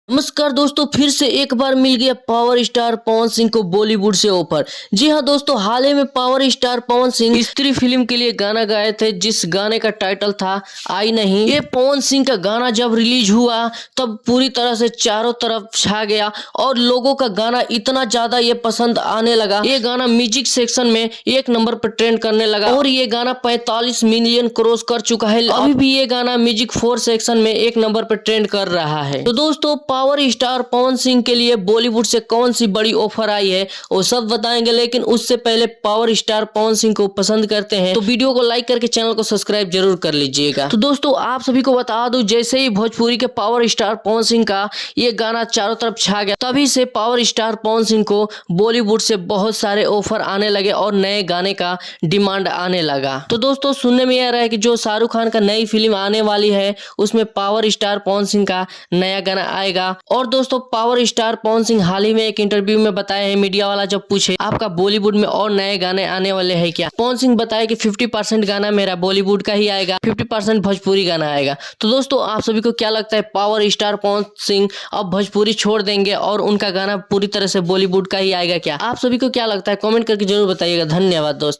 नमस्कार दोस्तों, फिर से एक बार मिल गया पावर स्टार पवन सिंह को बॉलीवुड से ऑफर। जी हां दोस्तों, हाल ही में पावर स्टार पवन सिंह स्त्री फिल्म के लिए गाना गाए थे, जिस गाने का टाइटल था आई नहीं। ये पवन सिंह का गाना जब रिलीज हुआ तब पूरी तरह से चारों तरफ छा गया और लोगों का गाना इतना ज्यादा ये पसंद आने लगा। ये गाना म्यूजिक सेक्शन में 1 नंबर पर ट्रेंड करने लगा और ये गाना 45 मिलियन क्रॉस कर चुका है। अभी भी ये गाना म्यूजिक 4 सेक्शन में 1 नंबर पर ट्रेंड कर रहा है। तो दोस्तों, पावर स्टार पवन सिंह के लिए बॉलीवुड से कौन सी बड़ी ऑफर आई है वो सब बताएंगे, लेकिन उससे पहले पावर स्टार पवन सिंह को पसंद करते हैं तो वीडियो को लाइक करके चैनल को सब्सक्राइब जरूर कर लीजिएगा। तो दोस्तों, आप सभी को बता दूं, जैसे ही भोजपुरी के पावर स्टार पवन सिंह का ये गाना चारों तरफ छा गया, तभी से पावर स्टार पवन सिंह को बॉलीवुड से बहुत सारे ऑफर आने लगे और नए गाने का डिमांड आने लगा। तो दोस्तों, सुनने में आ रहा है कि जो शाहरुख खान का नई फिल्म आने वाली है उसमें पावर स्टार पवन सिंह का नया गाना आएगा। और दोस्तों, पावर स्टार पवन सिंह हाल ही में एक इंटरव्यू में बताए हैं, मीडिया वाला जब पूछे आपका बॉलीवुड में और नए गाने आने वाले हैं क्या, पवन सिंह बताए कि 50% गाना मेरा बॉलीवुड का ही आएगा, 50% भोजपुरी गाना आएगा। तो दोस्तों, आप सभी को क्या लगता है, पावर स्टार पवन सिंह अब भोजपुरी छोड़ देंगे और उनका गाना पूरी तरह से बॉलीवुड का ही आएगा क्या? आप सभी को क्या लगता है, कमेंट करके जरूर बताइएगा। धन्यवाद दोस्तों।